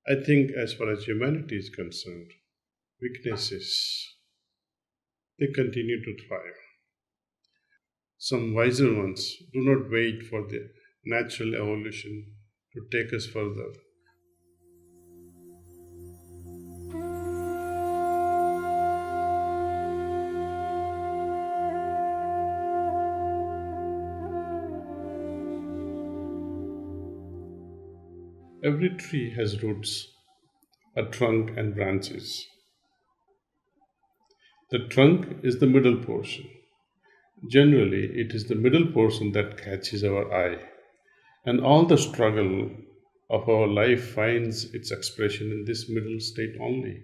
I think as far as humanity is concerned, weaknesses, they continue to thrive. Some wiser ones do not wait for the natural evolution to take us further. Every tree has roots, a trunk, and branches. The trunk is the middle portion. Generally, it is the middle portion that catches our eye, and all the struggle of our life finds its expression in this middle state only.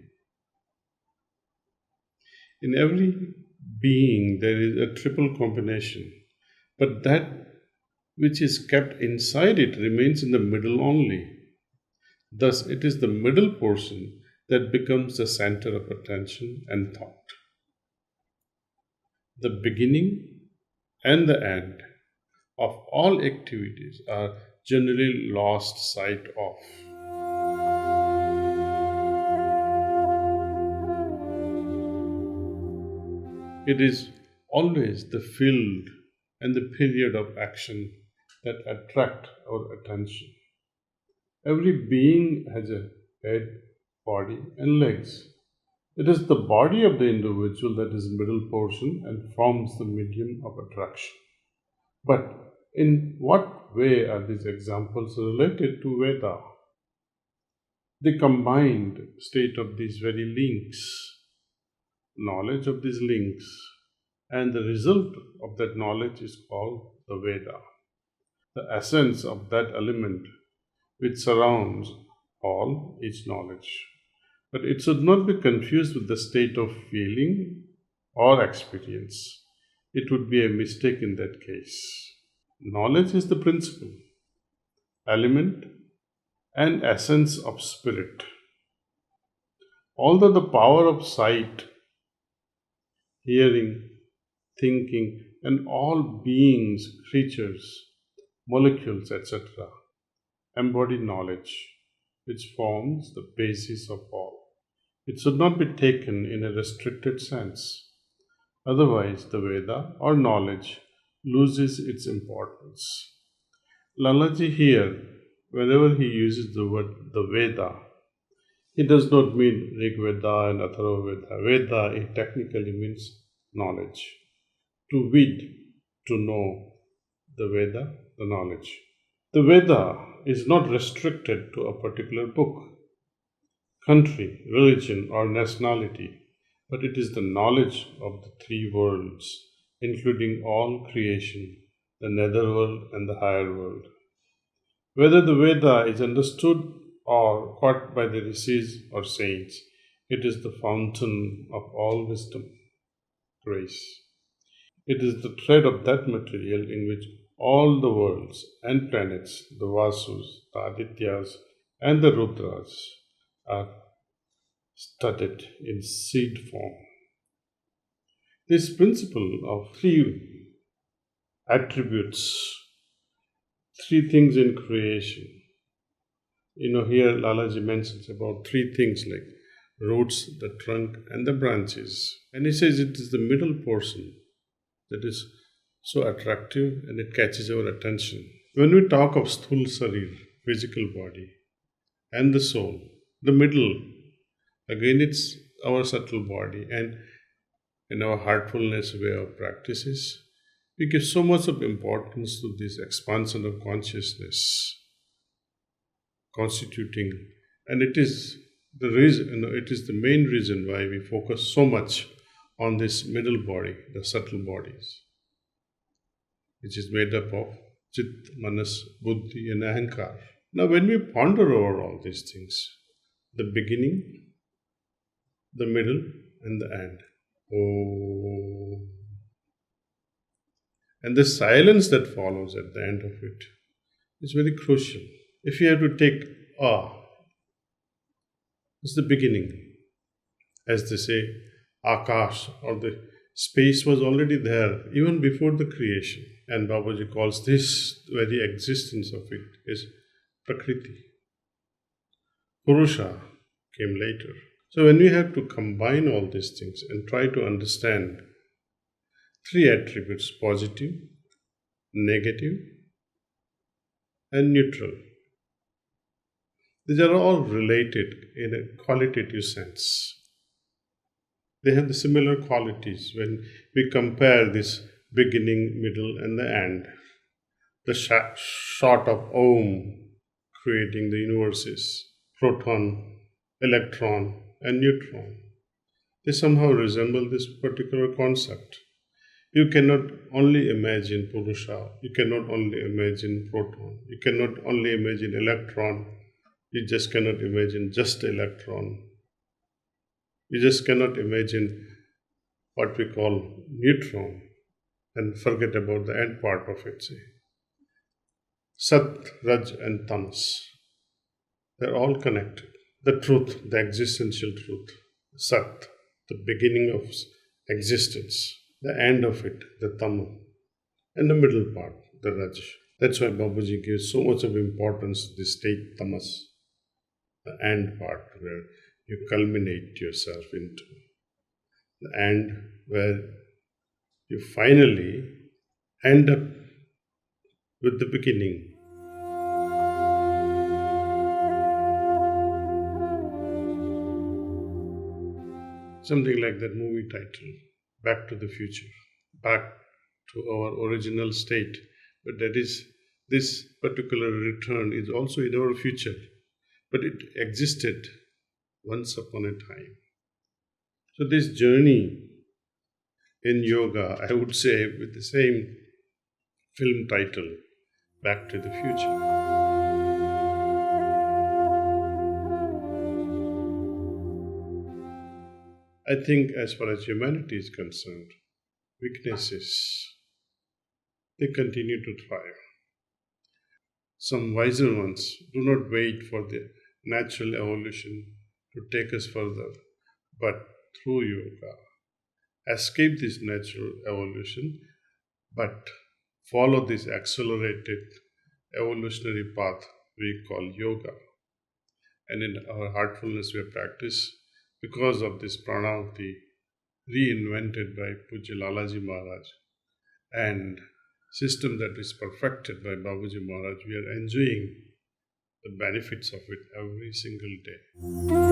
In every being, there is a triple combination, but that which is kept inside it remains in the middle only. Thus, it is the middle portion that becomes the center of attention and thought. The beginning and the end of all activities are generally lost sight of. It is always the field and the period of action that attract our attention. Every being has a head, body, and legs. It is the body of the individual that is middle portion and forms the medium of attraction. But in what way are these examples related to Veda? The combined state of these very links, knowledge of these links, and the result of that knowledge is called the Veda. The essence of that element which surrounds all is knowledge. But it should not be confused with the state of feeling or experience. It would be a mistake in that case. Knowledge is the principle, element, and essence of spirit. Although the power of sight, hearing, thinking, and all beings, creatures, molecules, etc., embody knowledge, which forms the basis of all. It should not be taken in a restricted sense. Otherwise, the Veda or knowledge loses its importance. Lalaji here, whenever he uses the word the Veda, he does not mean Rig Veda and Atharva Veda. Veda, it technically means knowledge. To read, to know, the Veda, the knowledge. The Veda is not restricted to a particular book, country, religion, or nationality, but it is the knowledge of the three worlds, including all creation, the netherworld and the higher world. Whether the Veda is understood or caught by the rishis or saints, it is the fountain of all wisdom, grace. It is the thread of that material in which all the worlds and planets, the Vasus, the Adityas, and the Rudras are studied in seed form. This principle of three attributes, three things in creation. Here Lalaji mentions about three things like roots, the trunk, and the branches. And he says it is the middle portion that is so attractive and it catches our attention. When we talk of sthul sarir, physical body, and the soul, the middle, again it's our subtle body, and in our heartfulness way of practices, we give so much of importance to this expansion of consciousness constituting, and it is the reason, it is the main reason why we focus so much on this middle body, the subtle bodies, which is made up of Chit, Manas, Buddhi, and Ahankar. Now, when we ponder over all these things, the beginning, the middle, and the end, oh, and the silence that follows at the end of it is very crucial. If you have to take it's the beginning. As they say, Akash or the space was already there even before the creation. And Babaji calls this very existence of it is Prakriti. Purusha came later. So when we have to combine all these things and try to understand three attributes: positive, negative, and neutral. These are all related in a qualitative sense. They have the similar qualities when we compare this beginning, middle, and the end. The shot of Om creating the universes, proton, electron, and neutron. They somehow resemble this particular concept. You cannot only imagine Purusha, you cannot only imagine proton, you cannot only imagine electron, you just cannot imagine just electron. You just cannot imagine what we call neutron and forget about the end part of it. Say. Sat, Raj, and Tamas. They're all connected. The truth, the existential truth, Sat, the beginning of existence, the end of it, the Tama, and the middle part, the Raj. That's why Babaji gives so much of importance to the state Tamas, the end part where you culminate yourself into, the end where you finally end up with the beginning. Something like that movie title, Back to the Future, back to our original state. But that is, this particular return is also in our future, but it existed once upon a time. So, this journey in yoga, I would say, with the same film title, Back to the Future. I think, as far as humanity is concerned, weaknesses, they continue to thrive. Some wiser ones do not wait for the natural evolution to take us further, but through yoga, escape this natural evolution, but follow this accelerated evolutionary path we call yoga. And in our heartfulness we practice, because of this pranavati reinvented by Pujya Lalaji Maharaj and system that is perfected by Babaji Maharaj, we are enjoying the benefits of it every single day.